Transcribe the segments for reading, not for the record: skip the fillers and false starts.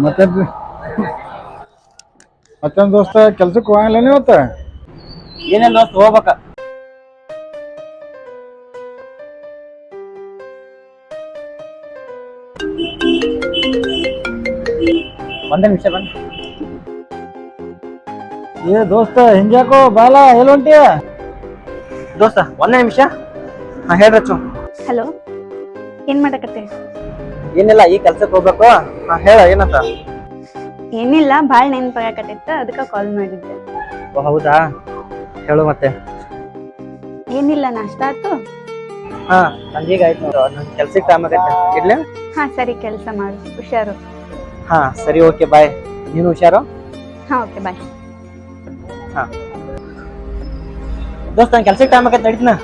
ಮತ್ತೆ ಮತ್ತೊಂದು ದೋಸ್ತ ಕೆಲ್ಸಕ್ಕೆ ಹೋಗಲ್ಲ ಇವತ್ತ? ಏನೇನ್ ದೋಸ್ತ ಹೋಗ್ಬೇಕ. ಒಂದೇ ನಿಮಿಷ ಬಂದ್. ಏ ದೋಸ್ತ ಹಿಂಗ್ಯಾಕೋ ಬಾಲ ಎಲ್ಲಿ ಹೊಂಟಿಯ? ದೋಸ್ತ ಒಂದೇ ನಿಮಿಷ. ಹೇಳ್ರಚ್ಚು. ಹಲೋ, ಏನ್ ಮಾಡಕತ್ತೆ? ಏನಿಲ್ಲ, ಈ ಕೆಲ್ಸಕ್ಕೆ ಹೋಗ್ಬೇಕು. ಹೇಳ ಏನಂತ? ಏನಿಲ್ಲ, ಭಾಳ ನೆನ್ಪಾಗಕತ್ತಿತ್ತ, ಅದಕ್ಕೆ ಕಾಲ್ ಮಾಡಿದ್ದೆ. ಓ ಹೌದಾ, ಹೇಳು ಮತ್ತೆ. ಏನಿಲ್ಲ, ನಾಷ್ಟ ಆಯ್ತು? ಹಾ ನಂದೀಗ ಆಯ್ತು ನೋಡು. ನನ್ ಕೆಲ್ಸಕ್ಕೆ ಟೈಮ್ ಆಗತ್ತೆ, ಇಡ್ಲಿ? ಹಾ ಸರಿ, ಕೆಲಸ ಮಾಡು, ಹುಷಾರು. ಹಾ ಸರಿ, ಓಕೆ ಬಾಯ್. ನೀನು ಹುಷಾರು. ಹಾ ಓಕೆ ಬಾಯ್. ಹಾ ದೋಸ್ತ, ನನ್ ಕೆಲ್ಸಕ್ಕೆ ಟೈಮ್ ಆಗತ್ತೆ, ನಡೀತಿನ.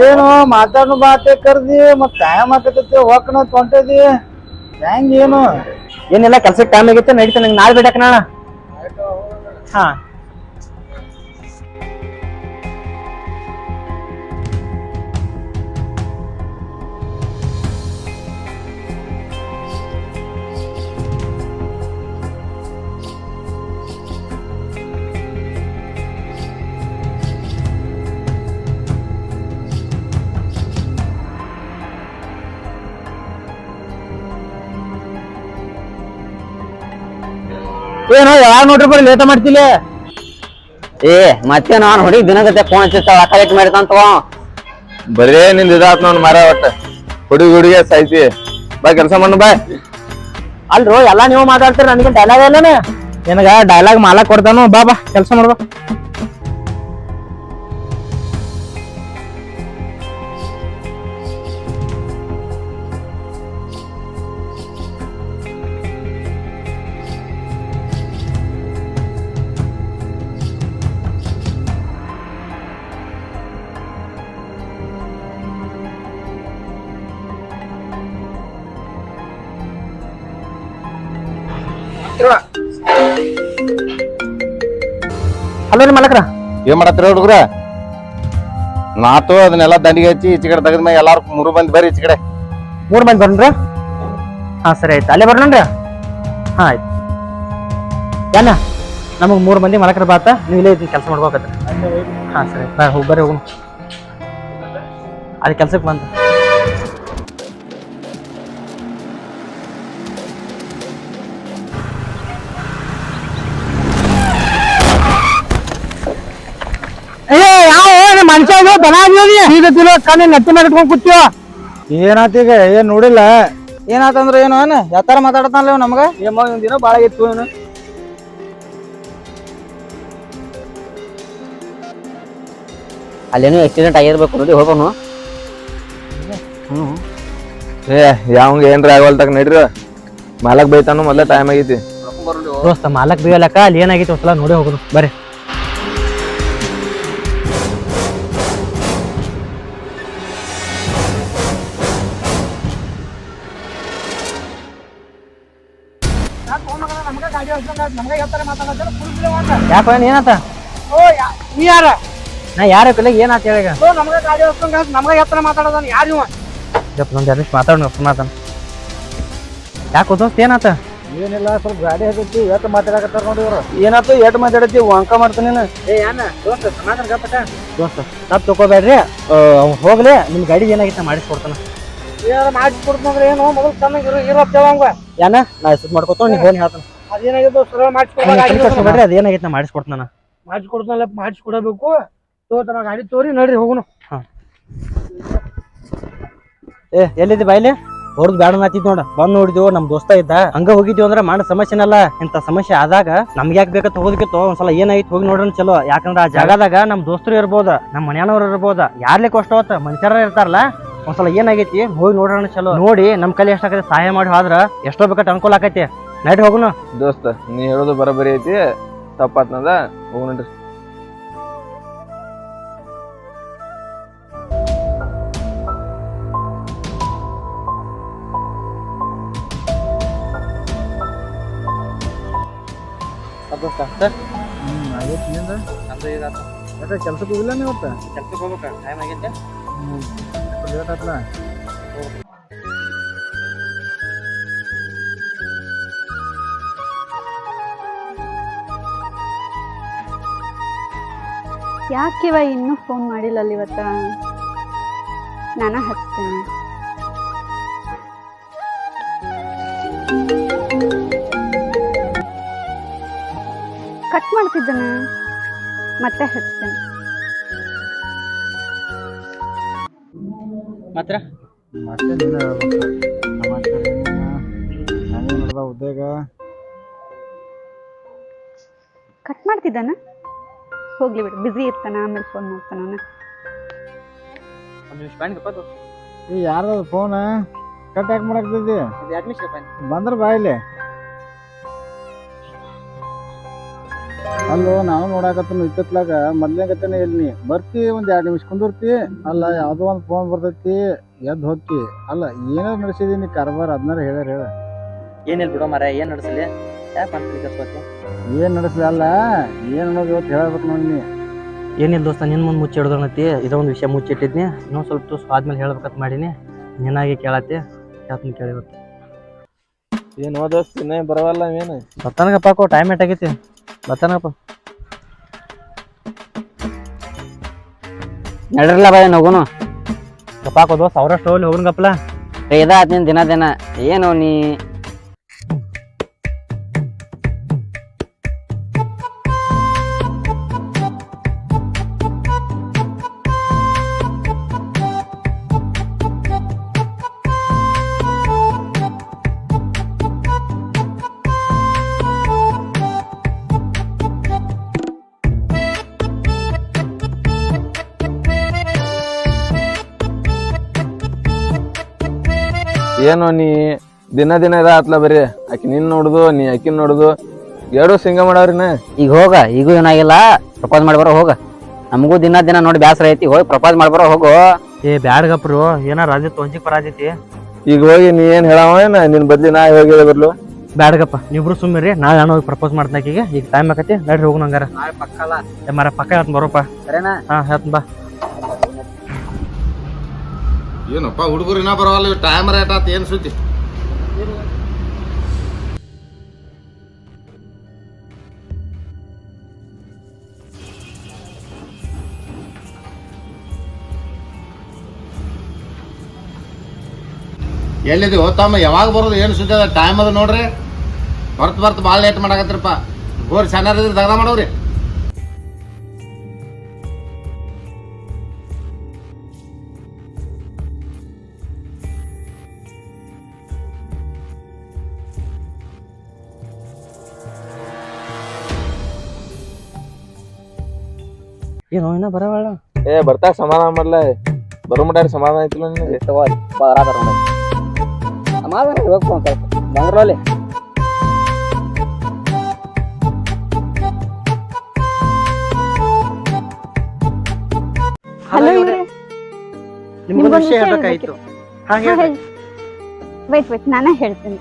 ಏನು ಮಾತಾಡೋ ಮಾತೆ ಕರ್ದಿ ಮತ್ ಟೈಮ್ ಹಾಕತೈತಿ ಹೋಗ್ಕನ ಹೊಂಟದಿ ಹೆಂಗ್ ಏನು? ಏನಿಲ್ಲ, ಕೆಲ್ಸಕ್ಕೆ ಟೈಮ್ ಆಗೈತೆ, ನಡೀತ. ನಂಗೆ ನಾಳೆ ಬಿಡಕ್ ನಾಳ. ಹಾ ಏನು ಯಾರು ನೋಡ್ರಿ ಬರೀ ಲೇಟ ಮಾಡ್ತಿಲ್ಲ? ಏ ಮತ್ತೆ ನಾನು ಹೊಡಿ ದಿನಗತೆ ಫೋನ್ ಹಚ್ಚಿರ್ತಾವ ಕಲೆಕ್ಟ್ ಮಾಡಿದಂತ ಬರೇ ನಿಂದ ಇದಾತ್ ನೋಡ್ ಮರ ಒಟ್ಟ ಹುಡುಗಿಗೆ ಸಾಯ್ತಿ. ಬಾ ಕೆಲ್ಸ ಮಾಡು ಬಾ. ಅಲ್ರು ಎಲ್ಲಾ ನೀವು ಮಾತಾಡ್ತೀರ, ನನಗೆ ಡೈಲಾಗ್ ಎಲ್ಲಾನೆ. ನಿನಗ ಡೈಲಾಗ್ ಮಾಲಕ್ ಕೊಡ್ತಾನು, ಬಾ ಬಾ ಕೆಲ್ಸ ಮಾಡ್ಬಾ. ಹಲೋ ರೀ ಮಲಕ್ರ. ಏನ್ ಮಾಡತ್ತೀರ ಹುಡುಗ್ರ? ನಾತು ಅದನ್ನೆಲ್ಲ ದಂಡಿಗೆ ಹಚ್ಚಿ ಈಚೆ ಕಡೆ ತೆಗದ್ಮ್ಯಾಗ ಎಲ್ಲಾರು 3 ಮಂದಿ ಬರ್ರಿ ಈಚೆ ಕಡೆ. 3 ಮಂದಿ ಬರ್ರಿ. ಹಾ ಸರಿ ಆಯ್ತು, ಅಲ್ಲೇ ಬರ್ರಿ. ಹಾ ಆಯ್ತು. ಏನ ನಮಗ್ 3 ಮಂದಿ ಮಲಕ್ರ ಬಾತ, ನೀವು ಇಲ್ಲೇ ಇದನ್ನ ಕೆಲಸ ಮಾಡ್ಬೇಕತ್ರ. ಹಾ ಸರಿ, ಬರ್ರಿ ಹೋಗೋಣ. ಅಲ್ಲಿ ಕೆಲ್ಸಕ್ಕೆ ಬಂತ. ಮನುಷ್ಯ ಕಣ್ಣಿ ನೆತ್ತಿ ಮೇಲೆ ಇಟ್ಕೊಂಡ್ ಕೂತೀವ. ಏನಾತೀಗ? ಏನ್ ನೋಡಿಲ್ಲ? ಏನಾತಂದ್ರ ಏನು ಏನ ಯಾತಾರ ಮಾತಾಡತಾನಲ್ಲ ನಮಗ? ದಿನ ಬಾಳ ಇತ್ತು ಇವನು. ಅಲ್ಲೇನೋ ಆಕ್ಸಿಡೆಂಟ್ ಆಗಿರ್ಬೇಕು ನೋಡಿ, ಹೋಗೋನು. ಏ ಯಾವಂಗ ಏನ್ರ ಆಗವಲ್ತಾಗ ನಡ್ರಿ, ಮಾಲಕ್ ಬೈತಾನು, ಮೊದ್ಲೇ ಟೈಮ್ ಆಗೈತಿ. ದೋಸ್ತ ಮಾಲಕ್ ಬಿಗಲಕ್ಕ ಅಲ್ಲಿ ಏನಾಗಿತ್ತು ಒಂದ್ಸಲ ನೋಡಿ ಹೋಗುದು ಬರ್ರಿ. ಯಾಕ ಏನಾತ? ನೀ ಯಾರ? ನಾ ಯಾರ ಏನಾತ ಹೇಳ? ನಮ್ಗ ಗಾಡಿ ನಮ್ಗ ಎತ್ತರ ಮಾತಾಡೋದನ್ ಯಾರ ಇವ? ಒಂದ್ ಎರಡು ನಿಮಿಷ ಮಾತಾಡ. ಯಾಕೆ ದೋಸ್ತ ಏನಾತ? ಏನಿಲ್ಲ, ಸ್ವಲ್ಪ ಗಾಡಿ ಹತ್ತೈತಿ ಎಟ್ ಮಾತಾಡಕತ್ತಾರ ನೋಡಿ ಇವ್ರು. ಏನಾಯ್ತು? ಎಟ್ ಮಾತಾಡತಿ? ಅಂಕ ಮಾಡ್ತಾನೆ. ದೋಸ್ತ ಸಮಾಧಾನ ಗಪ್ಪಟ. ದೋಸ್ತ ತಪ್ಪು ತಗೋಬೇಡ್ರಿ, ಹೋಗ್ಲಿ. ನಿಮ್ ಗಾಡಿ ಏನಾಗಿತ್ತ ಮಾಡಿಸ್ಕೊಡ್ತಾನ. ಮಾಡಿಸ್ಕೊಡ್ತಂದ್ರೆ ಏನು ಮೊದಲು ಚೆನ್ನಾಗಿರೋ ಇರೋವಂಗ ಏನ ನಾ ಹೆಸರು ಮಾಡ್ಕೊತ ನೀ ಫೋನ್ ಹೇಳ್ತಾನ. ಅದೇನಾಗಿದ್ದು ಸರ ಮಾಡಿಸ್ಕೊಡ್ಬೇಡ್ರಿ, ಅದೇನಾಗಿತ್ತ ಮಾಡಿಸ್ಕೊಡ್ತಾನ. ಮಾಡಿಸ್ಕೊಡ್ತಾನಲ್ಲ, ಮಾಡಿಸ್ಕೊಡಬೇಕು. ತೋತನ ಗಾಡಿ ತೋರಿ ನಡ್ರಿ ಹೋಗುನು. ಹಾ ಎಲ್ಲಿದ್ದಿ ಬಾಯ್ಲಿ? ಹೊರದ್ ಬ್ಯಾಡ ನಾತಿದ್ ನೋಡ. ಬಂದ್ ನೋಡಿದ್ವು, ನಮ್ ದೋಸ್ತ ಇದ್ದ, ಹಂಗ ಹೋಗಿದ್ವಿ ಅಂದ್ರ ಮಾಡ ಸಮಸ್ಯೆನಲ್ಲ. ಇಂತ ಸಮಸ್ಯೆ ಆದಾಗ ನಮ್ಗೆ ಯಾಕೆ ಬೇಕಂತ ಹೋಗೋದಕ್ಕಿತ್ತು ಒಂದ್ಸಲ ಏನಾಯ್ತು ಹೋಗಿ ನೋಡ್ರಿ ಚಲೋ. ಯಾಕಂದ್ರ ಆ ಜಾಗದಾಗ ನಮ್ ದೋಸ್ತರು ಇರ್ಬೋದ, ನಮ್ ಮನ್ಯಾನವ್ರು ಇರ್ಬೋದ, ಯಾರ್ಲಿ ಕಷ್ಟ ಹೋತ ಮನುಷ್ಯರ ಇರ್ತಾರಲ್ಲ. ಒಂದ್ಸಲ ಏನಾಗೈತಿ ಹೋಗಿ ನೋಡ್ರಿ ಚಲೋ. ನೋಡಿ ನಮ್ ಕೈ ಎಷ್ಟಾಗತ್ತೆ ಸಹಾಯ ಮಾಡಿ ಹೋದ್ರ ಎಷ್ಟೋ ಬೇಕಂತ ಅನುಕೂಲ ಆಕೈತಿ. ನೈಟ್ ಹೋಗುನು. ದೋಸ್ತ ನೀ ಹೇಳೋದು ಬರಬರಿ ಐತಿ, ತಪ್ಪಾತ್ನದ ಹೋಗ್ರಿ. ಕೆಲ್ಸಕ್ಕೆ ಹೋಗಿಲ್ಲ ಇವತ್ತ? ಕೆಲ್ಸಕ್ಕೆ ಹೋಗ್ಬೇಕ, ಟೈಮ್ ಆಗೈತೆ. ಲೇಟ್ ಆತ್ಲ. ಯಾಕಿವ ಇನ್ನೂ ಫೋನ್ ಮಾಡಿಲ್ಲಲ್ಲ ಇವತ್ತ? ನಾನು ಹಚ್ತೇನೆ. ಕಟ್ ಮಾಡ್ತಿದ್ದಾನೆ, ಮತ್ತೆ ಹಚ್ತೇನೆ. ಮಾತ್ರ ಮತ್ತೆ ನೀನು ಹೇಳ್ಬೇಕು. ಸಮಾಚಾರ ಏನಿಲ್ಲ, ಹಂಗೆ ನಡೆದ ಉದ್ಯೋಗ. ಕಟ್ ಮಾಡ್ತಿದ್ದಾನ? ಹೋಗ್ಲಿ ಬಿಡು, ಬ್ಯುಸಿ ಇರ್ತಾನ, ಆಮೇಲೆ ಫೋನ್ ಮಾಡ್ತಾನ. ಒಂದು ನಿಮಿಷ ಬ್ಯಾಂಡ್ ಈ ಯಾರ್ದು ಫೋನ್ ಕಟ್ ಯಾಕೆ ಮಾಡಾಕ್ತಿದ್ದಿ? ಬಂದ್ರೆ ಬಾಯಿಲೆ. ಅಲ್ಲೋ ನಾನು ನೋಡಾಕತ್ತನು ಇತ್ತತ್ಲಾಗ ಮೊದ್ಲೇಗತ್ತೇನೆ ಇಲ್ಲಿ ಬರ್ತಿ ಒಂದ್ 2 ನಿಮಿಷ ಕುಂದಿರ್ತಿ. ಅಲ್ಲ ಯಾವ್ದೋ ಒಂದು ಫೋನ್ ಬರ್ತೈತಿ, ಎದ್ದು ಹೋಗ್ತಿ. ಅಲ್ಲ ಏನಾರು ನಡೆಸಿದೀನಿ ಕಾರ್ಬಾರ್, ಅದನ್ನಾರ ಹೇಳ. ಏನಿಲ್ಲ ಬಿಡೋ ಮರ, ಏನ್ ನಡೆಸಲಿ? ಯಾಕೆ ಮಾಡ್ತೀವಿ ಕರ್ಸ್ಬೇಕು? ಏನ್ ನಡೆಸ್ಲಿ? ಅಲ್ಲ ಏನ್ ಅನ್ನೋದು ಇವತ್ತು ಹೇಳ್ಬೇಕು ನೋಡಿ ನೀ. ಏನಿಲ್ಲ ದೋಸ್ತ, ನಿನ್ ಮುಂದೆ ಮುಚ್ಚಿ ಹಿಡ್ದೈತಿ. ಇದೊಂದು ವಿಷಯ ಮುಚ್ಚಿಟ್ಟಿದ್ನಿ, ಇನ್ನೊಂದು ಸ್ವಲ್ಪ ದಿವಸ ಆದ್ಮೇಲೆ ಹೇಳ್ಬೇಕಂತ ಮಾಡೀನಿ. ನೀನಾಗಿ ಕೇಳತ್ತಿ, ಯಾತನ ಕೇಳಿವತ್ತು. ಏನ್ ಓದೋಸ್ತಿ ಇನ್ನೇ ಬರವಲ್ಲ ಏನು? ಬತ್ತಾನಗಪ್ಪ, ಟೈಮ್ ಏಟಾಗೈತಿ. ಬತ್ತಾನಗಪ್ಪ. ನಡ್ರಲ್ಲ ಬಾಯ್ ನಗುನು. ಗಪ್ಪಾಕೋ ದೋಸ್ತ, ಅವ್ರಷ್ಟು ಹೋಗ್ಲಿ ಹೋಗ್ರಗಪ್ಪಲ. ಇದಾತ್ ನಿನ್ ದಿನ ಏನು ನೀ ಏನು ನೀ ದಿನ ಇದಾತ್ಲ ಬರೀ ಆಕಿ ನಿನ್ ನೋಡುದು ನೀ ಆಕಿನ್ ನೋಡುದು ಎರಡು ಸಿಂಗ ಮಾಡವ್ರಿನ. ಈಗ ಹೋಗ, ಈಗೂ ಏನಾಗಿಲ್ಲ, ಪ್ರಪೋಸ್ ಮಾಡ್ಬಾರ ಹೋಗ. ನಮಗೂ ದಿನ ನೋಡಿ ಬ್ಯಾಸರ ಐತಿ, ಹೋಗಿ ಪ್ರಪೋಸ್ ಮಾಡ್ಬಾರ ಹೋಗು. ಏ ಬ್ಯಾಡ್ಗಪ್ರು, ಏನಾರ ರಾಜೈತಿ ಒಂಚಿಕ್ ಪರಾಜೈತಿ. ಈಗ ಹೋಗಿ ನೀ ಏನ್ ಹೇಳಾವೇನ, ನಿನ್ ಬದ್ಲಿ ನಾ ಹೋಗಿ ಬರ್ಲು. ಬ್ಯಾಡ್ಗಪ್ಪ, ನೀವಿಬ್ರು ಸುಮ್ಮಿರಿ. ನಾಳೆ ನಾನು ಹೋಗಿ ಪ್ರಪೋಸ್ ಮಾಡ್ತಾಕ. ಈಗ ಟೈಮ್ ಆಕತಿ, ನಡ್ರಿ ಹೋಗುಣ ಹಂಗಾರ. ಮರ ಪಕ್ಕ ಹೇಳ್ತ ಬರೋಪ್ಪ. ಸರಿನಾ? ಹಾ ಹೇಳ್ತ ಬಾ. ಏನಪ್ಪ ಹುಡುಗರು ಇನ್ನ ಬರವಲ್ಲ, ಟೈಮ್ ರೇಟ್ ಆತ, ಏನ್ ಸುದ್ದಿ? ಎಲ್ಲಿದ್ದೀವಿ ತಮ್ಮ? ಯಾವಾಗ ಬರೋದು? ಏನು ಸುದ್ದಿ ಅದ? ಟೈಮ್ ಅದ ನೋಡ್ರಿ. ಬರ್ತ ಭಾಳ ಲೇಟ್ ಮಾಡಾಕತ್ರಿಪ್ಪ. ಹೋರಿ ಸಣ್ಣ ದಗದ ಮಾಡವ್ರಿ. ಏನೋ ಇನ್ನ ಬರವಲ್ಲ. ಬರ್ತಾಗ ಸಮಾಧಾನ ಮಾಡ್ಲ, ಬರೋ ಮಟ್ಟ ಸಮಾಧಾನ ಆಯ್ತಿಲ್ಲ ನಿನಗೆ? ಸಮಾಧಾನ ಇರ್ಬೇಕು ಒಂದ್ ಸ್ವಲ್ಪ. ಬಂದ್ರಲ್ಲಿ ಹಲೋ ಇವ್ರೆ, ನಿಮ್ಗೊಂದು ವಿಷಯ ಹೇಳ್ಬೇಕಾಯ್ತು. ಹಾ ಹೇಳಿ. ವೇಟ್ ನಾನೇ ಹೇಳ್ತೀನಿ.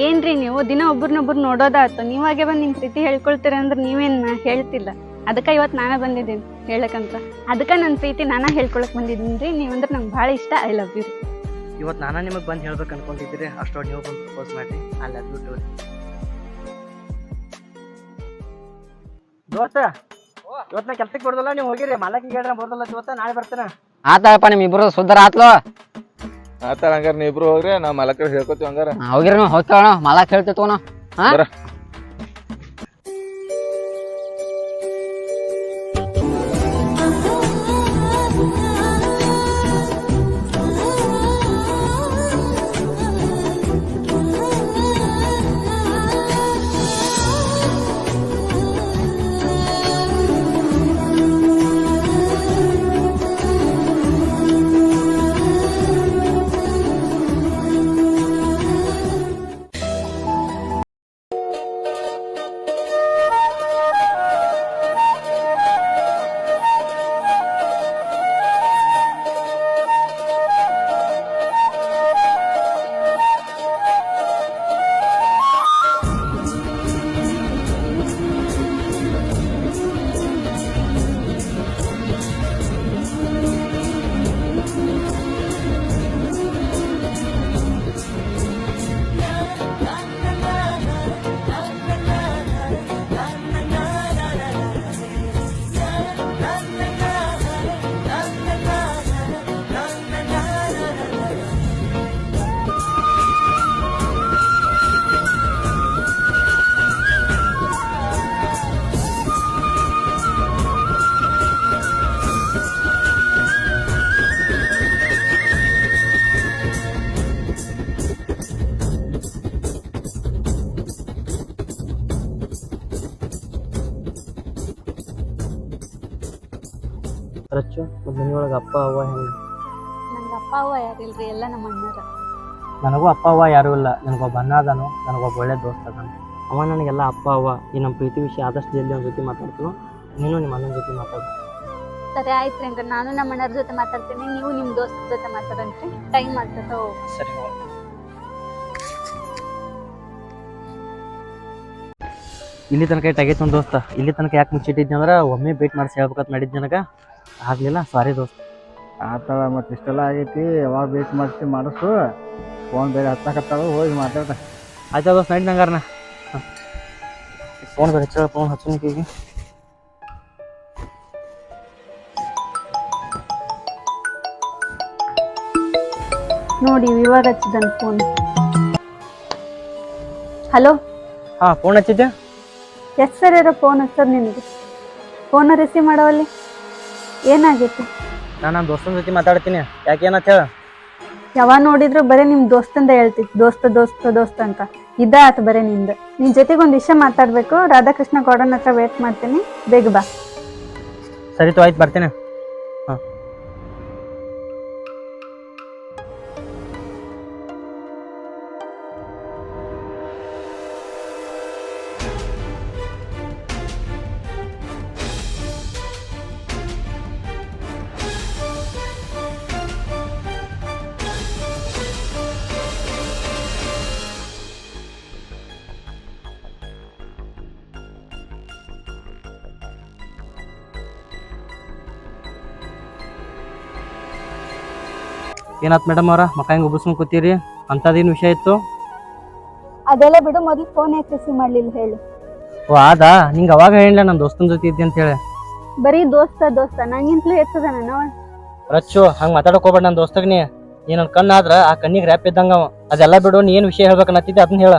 ಏನ್ರಿ ನೀವು ದಿನ ಒಬ್ರನ್ನೊಬ್ರು ನೋಡೋದಾಯ್ತು, ನೀವಾಗೆ ಬಂದು ನಿಮ್ ಪ್ರೀತಿ ಹೇಳ್ಕೊಳ್ತೀರ ಅಂದ್ರೆ ನೀವೇನ್ ಹೇಳ್ತಿಲ್ಲ. ಅದಕ್ಕೆ ಇವತ್ತು ನಾನೇ ಬಂದಿದ್ದೀನಿ ಹೇಳಕ್ಕಂತ. ಅದಕ್ಕೆ ನನ್ನ ಪ್ರೀತಿ ನಾನೇ ಹೇಳ್ಕೊಳಕ್ ಬಂದಿದ್ದೀನಿ ರೀ. ನೀವಂದ್ರೆ ನಂಗೆ ಭಾಳ ಇಷ್ಟ. I love you. ಇವತ್ತು ನಾನು ನಿಮಗೆ ಬಂದು ಹೇಳ್ಬೇಕು ಅನ್ಕೊಂಡಿದ್ದೀರಿ, ಅಷ್ಟೊಂದು ನೀವು ಬಂದು ಪ್ರಪೋಸ್ ಮಾಡಿ. ಅಲ್ಲಿ ಅದ್ಬಿಟ್ಟು ದೋಸ್ತ, ಇವತ್ತು ನಾ ಕೆಲ್ಸಕ್ಕೆ ಕೊಡೋದಲ್ಲ, ನೀವು ಹೋಗಿರಿ. ಮಾಲಕಿಗೆ ಹೇಳ್ರ ಬರೋದಲ್ಲ ಇವತ್ತ, ನಾಳೆ ಬರ್ತೇನೆ. ಆತಪ್ಪ, ನಿಮ್ ಇಬ್ರು ಸುಧಾರ ಆತ್ಲೋ. ಆತರ ಹಂಗಾರ ನೀ ಇಬ್ರು ಹೋಗ್ರಿ, ನಾ ಮಲಕರ್ ಹೇಳ್ಕೊತೀವಿ ಹಂಗಾರ. ಹೋಗಿರ ಹೋಗ್ತಾವ, ಮಾಲಾಕ್ ಹೇಳ್ತೇವ. ರಚ್ಚು ಮತ್ತು ಮನೆಯೊಳಗೆ ಅಪ್ಪ ಅವ್ವ ಹೆಂಗೆ? ನಂಗೆ ಅಪ್ಪ ಅವ್ವ ಯಾರಿಲ್ರಿ, ಎಲ್ಲ ನಮ್ಮ ಅಣ್ಣರ. ನನಗೂ ಅಪ್ಪ ಅವ್ವ ಯಾರೂ ಇಲ್ಲ. ನನಗೊಬ್ಬ ಅಣ್ಣ ಅದಾನು, ನನಗೊಬ್ಬ ಒಳ್ಳೆ ದೋಸ್ತ ಅದಾನು. ಅವ ನನಗೆಲ್ಲ ಅಪ್ಪ ಅವ್ವ. ಈ ನಮ್ಮ ಪ್ರೀತಿ ವಿಷಯ ಆದಷ್ಟು ಜಲ್ದಿ ಅವ್ನ ಜೊತೆ ಮಾತಾಡ್ತು. ನೀನು ನಿಮ್ಮ ಅಣ್ಣನ ಜೊತೆ ಮಾತಾಡು. ಸರಿ ಆಯ್ತು ರೀ, ಅಂದ್ರೆ ನಾನು ನಮ್ಮ ಅಣ್ಣರ ಜೊತೆ ಮಾತಾಡ್ತೀನಿ, ನೀವು ನಿಮ್ಮ ದೋಸ್ತರ ಜೊತೆ ಮಾತಾಡಂತ್ರಿ. ಟೈಮ್ ಆಗ್ತದ. ಸರಿ. ಇಲ್ಲಿ ತನಕ ಇಟ್ಟು ಆಗೈತೆ ಒಂದು ದೋಸ್ತ. ಇಲ್ಲಿ ತನಕ ಯಾಕೆ ಮುಚ್ಚಿಟ್ಟಿದ್ದೆ ಅಂದ್ರೆ ಒಮ್ಮೆ ಭೇಟಿ ಮಾಡಿಸಿ ಹೇಳ್ಬೇಕಂತ ಮಾಡಿದ್ದು ನನಗೆ ಆಗಲಿಲ್ಲ. ಸಾರಿ ದೋಸ್ತ. ಆ ಥರ ಮತ್ತು ಇಷ್ಟೆಲ್ಲ ಆಗೈತಿ. ಯಾವಾಗ ವೇಟ್ ಮಾಡಿಸಿ ಮಾಡಿಸು. ಫೋನ್ ಬೇರೆ ಹತ್ತಾಕತ್ತಾಳು, ಹೋಗಿ ಮಾತಾಡ. ಆಯ್ತಾ ದೋಸ್ತ, ನಡಿ ನಂಗಾರನ. ಫೋನ್ ಬೇರೆ ಹಚ್ಚ, ಫೋನ್ ಹಚ್ಚನಿಗೆ. ನೋಡಿ ಇವಾಗ ಹಚ್ಚಿದನ್ ಫೋನ್. ಹಲೋ. ಹಾಂ, ಫೋನ್ ಹಚ್ಚಿದ್ದೆ. ಎಷ್ಟು ಸರಿ ಫೋನ್ ಹಚ್ಚೋದು ನಿನಗೆ? ಫೋನ ರಿಸೀವ್ ಮಾಡೋವಲ್ಲಿ ಏನಾಗೈತಿ? ನಾನು ನಮ್ಮ ದೋಸ್ತನ ಜೊತೆ ಮಾತಾಡ್ತೀನಿ. ಯಾಕೇನಂತ ಹೇಳ? ಯಾವಾಗ ನೋಡಿದ್ರು ಬರೀ ನಿಮ್ಮ ದೋಸ್ತಂದ ಹೇಳ್ತಿತ್ತು, ದೋಸ್ತ ದೋಸ್ತ ದೋಸ್ತ ಅಂತ. ಇದ ಆತು ಬರೀ ನಿಂದು. ನಿನ್ನ ಜೊತೆಗೆ ಒಂದು ವಿಷಯ ಮಾತಾಡಬೇಕು. ರಾಧಾಕೃಷ್ಣ ಗೌಡನ ಹತ್ರ ವೇಟ್ ಮಾಡ್ತೀನಿ, ಬೇಗ ಬಾ. ಸರಿ ತೋ, ಆಯ್ತು, ಬರ್ತೀನಿ. ಹಾಂ. ಏನಾತ್ ಮೇಡಮ್ ಅವರ ಮಕ್ಕ ಹೆಂಗೆ ಉಬ್ಬಿಸ್ಕೊಂಡು ಕೂತೀರಿ? ಅಂಥದ್ದೇನು ವಿಷಯ ಇತ್ತು? ಅದೆಲ್ಲ ಬಿಡು, ಮೊದಲು ಫೋನ್ ಯಾಕೆ ರಿಸೀವ್ ಮಾಡ್ಲಿಲ್ಲ ಹೇಳು. ಓ ಅದಾ, ನಿಂಗೆ ಅವಾಗ ಹೇಳಿಲ್ಲ ನನ್ನ ದೋಸ್ತನ ಜೊತೆ ಇದ್ದೆ ಅಂತ ಹೇಳಿ. ಬರೀ ದೋಸ್ತ ದೋಸ್ತ, ನಂಗಿಂತಲೂ ಹೆಚ್ಚದ ನನ್ನ. ರಚ್ಚು, ಹಂಗೆ ಮಾತಾಡಕ್ ಹೋಗ್ಬೇಡ ನನ್ನ ದೋಸ್ತಗ್. ನೀ ನನ್ನ ಕಣ್ಣಾದ್ರ ಆ ಕಣ್ಣಿಗೆ ರ್ಯಾಪ್ ಇದ್ದಂಗ ಅವ. ಅದೆಲ್ಲ ಬಿಡು, ನೀ ಏನು ವಿಷಯ ಹೇಳ್ಬೇಕನ್ನತ್ತಿದ್ದೆ ಅದನ್ನ ಹೇಳ.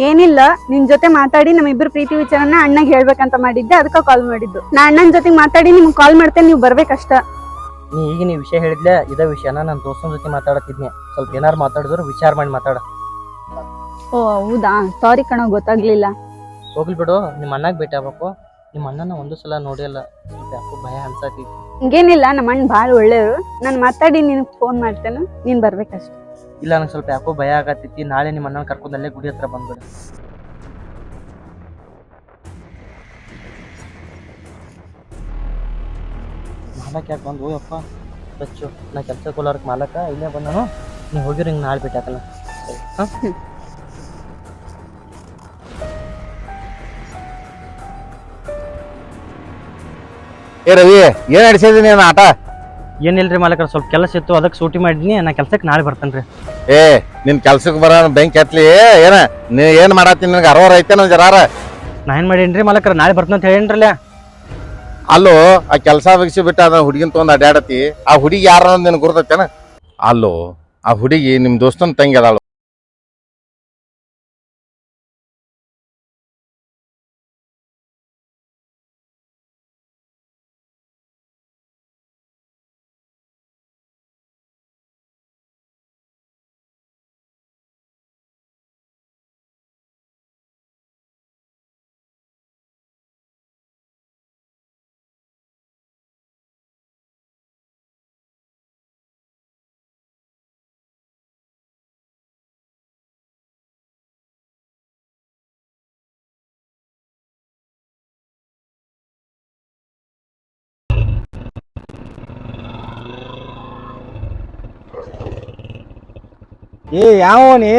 ಏನಿಲ್ಲ, ನಿನ್ ಜೊತೆ ಮಾತಾಡಿ ನಮ್ಮಿಬ್ಬರು ಪ್ರೀತಿ ವಿಚಾರನ ಅಣ್ಣಗೆ ಹೇಳ್ಬೇಕಂತ ಮಾಡಿದ್ದೆ, ಅದಕ್ಕೆ ಕಾಲ್ ಮಾಡಿದ್ದು. ನಾ ಅಣ್ಣನ ಜೊತೆ ಮಾತಾಡಿ ನಿಮ್ಗೆ ಕಾಲ್ ಮಾಡ್ತೇನೆ, ನೀವು ಬರ್ಬೇಕಷ್ಟ. ನೀ ಈಗ ನೀ ವಿಷಯ ಹೇಳಿದ್ಲೆ, ಇದೇ ವಿಷಯನ ನನ್ನ ದೋಸ್ತನ ಜೊತೆ ಮಾತಾಡತ್ತಿದ್ನಿ. ಸ್ವಲ್ಪ ಏನಾರು ಮಾತಾಡಿದ್ರು ವಿಚಾರ ಮಾಡಿ ಮಾತಾಡ. ಓ ಹೌದಾ, ಸಾರಿ ಕಣೋ, ಗೊತ್ತಾಗ್ಲಿಲ್ಲ. ಹೋಗ್ಲಿ ಬಿಡು, ನಿಮ್ಮ ಅಣ್ಣಗೆ ಭೇಟಿ ಆಗ್ಬೇಕು. ನಿಮ್ಮ ಅಣ್ಣನ ಒಂದು ಸಲ ನೋಡಿಲ್ಲ, ಸ್ವಲ್ಪ ಯಾಕೋ ಭಯ ಅನ್ಸತಿ. ಹಿಂಗೇನಿಲ್ಲ, ನಮ್ಮ ಅಣ್ಣ ಭಾಳ ಒಳ್ಳೆಯವರು. ನಾನು ಮಾತಾಡಿ ನಿನಗೆ ಫೋನ್ ಮಾಡ್ತೇನೆ, ನೀನು ಬರ್ಬೇಕಷ್ಟ. ಇಲ್ಲ, ನಂಗೆ ಸ್ವಲ್ಪ ಯಾಕೋ ಭಯ ಆಗತ್ತೈತಿ. ನಾಳೆ ನಿಮ್ಮ ಅಣ್ಣನ ಕರ್ಕೊಂಡು ಅಲ್ಲೇ ಗುಡಿ ಹತ್ರ ಬಂದ್ಬಿಡು. ಮಾಲಕ್ ಯಾಕೆ ಬಂದು ಹೋಯಪ್ಪ ಬಚ್ಚು, ನಾ ಕೆಲಸ ಕೊಲಾರಕ್ಕೆ ಮಾಲಕ ಇಲ್ಲೇ ಬಂದನು. ನೀವು ಹೋಗಿರಿ, ಹಿಂಗೆ ನಾಳೆ ಭೇಟಿ ಹಾಕಲ್ಲ. ಹಾಂ. ಏ ರವಿ, ಏನ್ ನಡ್ಸಿದೀನಿ ನೀನು ಆಟ? ಏನಿಲ್ರಿ ಮಾಲಕರ, ಸ್ವಲ್ಪ ಕೆಲಸ ಇತ್ತು, ಅದಕ್ಕೆ ಸೂಟಿ ಮಾಡಿದ್ನಿ. ನಾ ಕೆಲ್ಸಕ್ಕೆ ನಾಳೆ ಬರ್ತೇನೆ ರೀ. ಏ ನಿನ್ ಕೆಲ್ಸಕ್ಕೆ ಬರ ಬೆಂಕಿ ಹತ್ಲಿ. ಏನ ನೀ ಏನ್ ಮಾಡತ್ತೀನಿ? ನಿನಗೆ ಅರವರ ಐತೇನ ಜರಾರ? ನಾ ಏನು ಮಾಡೀನಿ ಮಾಲಕರ, ನಾಳೆ ಬರ್ತೇನೆ ಅಂತ ಹೇಳೇನ್ರಲ್ಲ. ಅಲ್ಲೋ, ಆ ಕೆಲಸ ಬಗ್ಸಿ ಬಿಟ್ಟು ಅದ ಹುಡುಗಿನ ತೊಗೊಂಡ್ ಅಡ್ಯಾಡತಿ. ಆ ಹುಡುಗಿ ಯಾರ ನಿನ್ ಗುರ್ತೈತೇನ? ಅಲ್ಲೋ, ಆ ಹುಡುಗಿ ನಿಮ್ ದೋಸ್ತನ್ ತಂಗಿ ಅದಾಳು. ಏ ಯಾವ ನೀ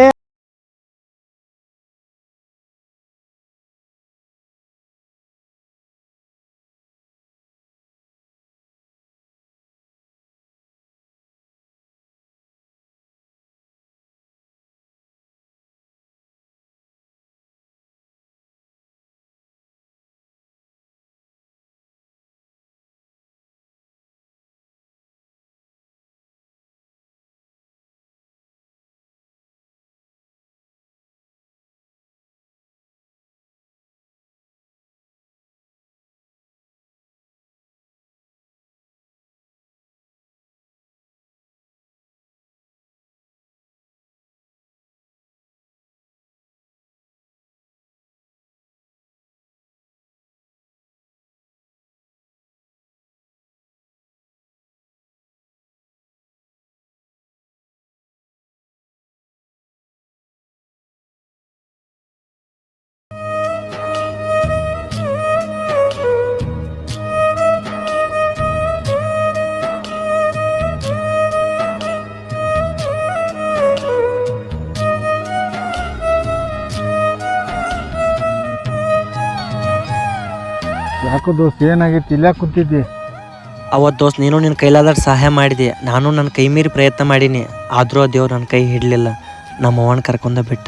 ಯಾಕೋ ದೋಸ್ತ್ ಏನಾಗೈತಿ ಇಲ್ಲ ಕೂತಿದ್ದಿ? ಅವತ್ತು ದೋಸ್ತ್ ನೀನು ನಿನ್ನ ಕೈಲಾದ ಸಹಾಯ ಮಾಡಿದೆ. ನಾನು ನನ್ನ ಕೈ ಮೀರಿ ಪ್ರಯತ್ನ ಮಾಡೀನಿ, ಆದರೂ ಆ ದೇವ್ರು ನನ್ನ ಕೈ ಹಿಡಲಿಲ್ಲ. ನಮ್ಮ ಅವ್ವನ ಕರ್ಕೊಂಡ ಬಿಟ್ಟ.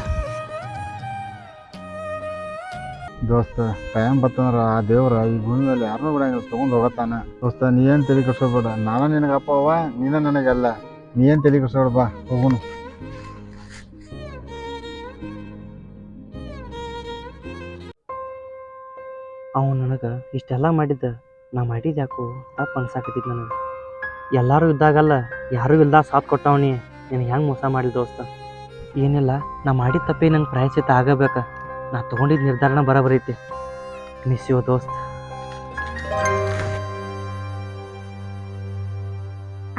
ದೋಸ್ತ ಟೈಮ್ ಬರ್ತಂದ್ರ ಆ ದೇವ್ರ ಈ ಭೂಮಿ ಮೇಲೆ ಯಾರನ್ನೂ ಬಿಡಂಗ ತೊಗೊಂಡು ಹೋಗತ್ತಾನ. ದೋಸ್ತ ನೀ ಏನು ತಲೆ ಕೆಡ್ಸೋಬೇಡ, ನಾನು ನಿನಗೆ ಅಪ್ಪ ಅವ್ವ, ನೀನ ನನಗೆಲ್ಲ. ನೀ ಏನು ತಲೆ ಕೆಡ್ಸೋಬೇಡ, ಬಾ ಹೋಗುನು. ಅವನು ನನಗೆ ಇಷ್ಟೆಲ್ಲ ಮಾಡಿದ್ದ ನಾ ಮಾಡಿದ್ದು ಯಾಕೋ ತಪ್ಪು ಅನ್ಸಾಕತ್ತಿದ್ದು ನನಗೆ. ಎಲ್ಲರೂ ಇದ್ದಾಗಲ್ಲ, ಯಾರೂ ಇಲ್ದಾಗ ಸಾಥ್ ಕೊಟ್ಟವನಿ. ನಿನಗೆ ಹೆಂಗೆ ಮೋಸ ಮಾಡಿದ ದೋಸ್ತ? ಏನಿಲ್ಲ, ನಾ ಮಾಡಿದ ತಪ್ಪೇ ನಂಗೆ ಪ್ರಾಯಶ್ಚಿತ್ತ ಆಗಬೇಕ. ನಾ ತೊಗೊಂಡಿದ್ದ ನಿರ್ಧಾರನ ಬರಬರೈತಿ. ಮಿಸ್ ಯು ದೋಸ್ತ್.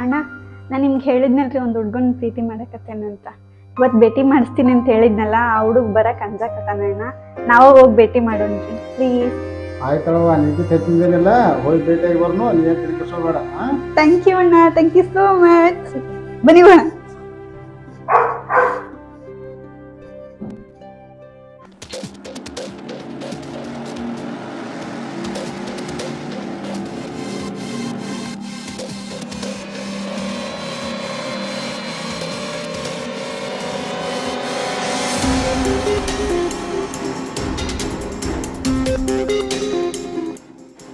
ಅಣ್ಣ, ನಾನು ನಿಮ್ಗೆ ಹೇಳಿದ್ನಲ್ರಿ ಒಂದು ಹುಡ್ಗನ ಪ್ರೀತಿ ಮಾಡಕತ್ತೇನಂತ. ಇವತ್ತು ಭೇಟಿ ಮಾಡಿಸ್ತೀನಿ ಅಂತ ಹೇಳಿದ್ನಲ್ಲ, ಆ ಹುಡುಗ ಬರಕ್ಕೆ ಅಂಜಾಕತ್ತಾನ ಅಣ್ಣ. ನಾವು ಹೋಗಿ ಭೇಟಿ ಮಾಡೋಣ್ರಿ ಪ್ಲೀಸ್. ಆಯ್ತಳವ, ನಿಂಗೆ ಹೆಚ್ಚಿಂದೇನಿಲ್ಲ, ಹೋಗಿ ಭೇಟಿಯಾಗಿ ಬರ್ನು. ನೀ ಏನು ತಲೆ ಕೆಡ್ಸೋಬೇಡ. ಥ್ಯಾಂಕ್ ಯು ಅಣ್ಣ, ಥ್ಯಾಂಕ್ ಯು ಸೋ ಮಚ್. ಬನ್ನಿ ಅಣ್ಣ.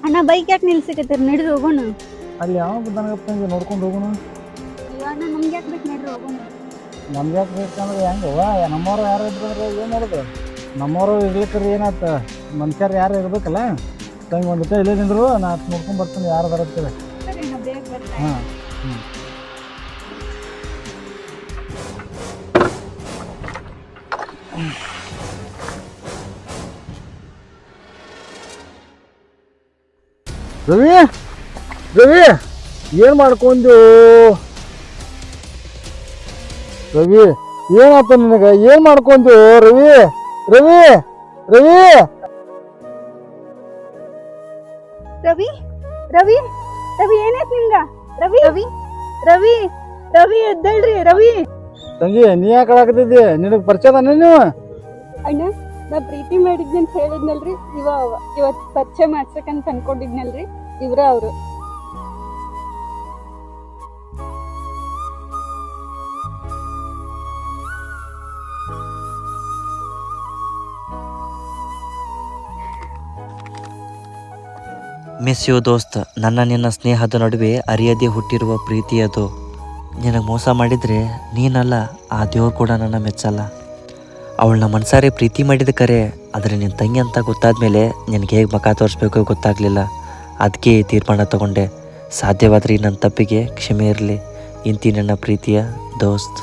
ಅಣ್ಣ, ಬೈಕ್ ಯಾಕೆ ನಿಲ್ಸಿಕತ್ತೀರಿ? ನಡ್ರಿ ಹೋಗೋಣ. ಅಲ್ಲಿ ಯಾವ ನನಗಪ್ಪ ಹಿಂಗೆ ನೋಡ್ಕೊಂಡು ಹೋಗೋಣ. ಅಯ್ಯೋ ಅಣ್ಣ, ನಮ್ಗೆ ಯಾಕೆ ಬೇಕು? ನಡ್ರಿ ಹೋಗೋಣ. ನಮ್ಗೆ ಯಾಕೆ ಬೇಕಂದ್ರೆ ಹೆಂಗವ? ನಮ್ಮವ್ರು ಯಾರು ಇದ್ರಂದ್ರೆ ಏನು ಮಾಡೋದು? ನಮ್ಮವರು ಇರ್ಲಿಕ್ಕರೆ ಏನಾಯ್ತ? ಮನುಷ್ಯರು ಯಾರು ಇರ್ಬೇಕಲ್ಲ. ಹಂಗೆ ಒಂದು ಇಲ್ಲೇ ನಿಂದ್ರು, ನಾ ನೋಡ್ಕೊಂಡು ಬರ್ತೀನಿ ಯಾರು ಬರುತ್ತೇವೆ. ಸರಿ ಅಣ್ಣ, ಬೇಗ ಬರ್ತೀನಿ. ಹಾಂ ಹ್ಞೂ. ರವಿ, ರವಿ, ಏನು ಮಾಡ್ಕೊಂಡು? ರವಿ, ಏನಾಯ್ತು ನಿನಗೆ? ಏನು ಮಾಡ್ಕೊಂಡು? ರವಿ, ರವಿ, ರವಿ, ರವಿ, ರವಿ, ರವಿ, ಏನಾಯ್ತು ನಿಮ್ಗ? ರವಿ, ರವಿ, ರವಿ, ರವಿ, ಎದ್ದೇಳ್ರಿ ರವಿ. ತಂಗಿ, ನೀ ಯಾಕೆ ಹಾಕತ್ತಿದ್ದಿ? ನಿನಗೆ ಪರಿಚಯ ಅದಾನ ನೀವು? ಅಣ್ಣ, ನಾ ಪ್ರೀತಿ ಮಾಡಿದ್ನಿ ಅಂತ ಹೇಳಿದ್ನಲ್ರಿ, ಇವತ್ತು ಪರಿಚಯ ಮಾಡ್ಸಕಂತ ಅನ್ಕೊಂಡಿದ್ನಲ್ರಿ, ಇವ್ರ ಅವರು. ಮಿಸ್ ಯು ದೋಸ್ತ್. ನನ್ನ ನಿನ್ನ ಸ್ನೇಹದ ನಡುವೆ ಅರಿಯದೆ ಹುಟ್ಟಿರುವ ಪ್ರೀತಿ ಅದು. ನಿನಗೆ ಮೋಸ ಮಾಡಿದರೆ ನೀನಲ್ಲ, ಆ ದೇವ್ರು ಕೂಡ ನನ್ನ ಮೆಚ್ಚಲ್ಲ. ಅವಳನ್ನ ಮನಸಾರೆ ಪ್ರೀತಿ ಮಾಡಿದ ಕರೆ, ಆದರೆ ನಿನ್ನ ತಂಗಿ ಅಂತ ಗೊತ್ತಾದ್ಮೇಲೆ ನಿನಗೆ ಹೇಗೆ ಮಖ ತೋರಿಸ್ಬೇಕು ಗೊತ್ತಾಗಲಿಲ್ಲ. ಅದಕ್ಕೆ ಈ ತೀರ್ಮಾನ ತಗೊಂಡೆ. ಸಾಧ್ಯವಾದರೆ ನನ್ನ ತಪ್ಪಿಗೆ ಕ್ಷಮೆ ಇರಲಿ. ಇಂತಿ ನನ್ನ ಪ್ರೀತಿಯ ದೋಸ್ತ್.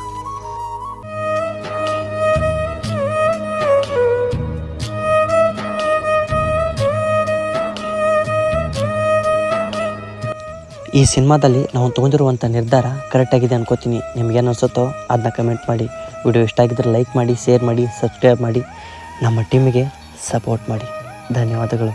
ಈ ಸಿನಿಮಾದಲ್ಲಿ ನಾವು ತೊಗೊಂಡಿರುವಂಥ ನಿರ್ಧಾರ ಕರೆಕ್ಟಾಗಿದೆ ಅನ್ಕೋತೀನಿ. ನಿಮ್ಗೇನು ಅನಿಸುತ್ತೋ ಅದನ್ನ ಕಮೆಂಟ್ ಮಾಡಿ. ವಿಡಿಯೋ ಇಷ್ಟ ಆಗಿದ್ರೆ ಲೈಕ್ ಮಾಡಿ, ಶೇರ್ ಮಾಡಿ, ಸಬ್ಸ್ಕ್ರೈಬ್ ಮಾಡಿ. ನಮ್ಮ ಟೀಮಿಗೆ ಸಪೋರ್ಟ್ ಮಾಡಿ. ಧನ್ಯವಾದಗಳು.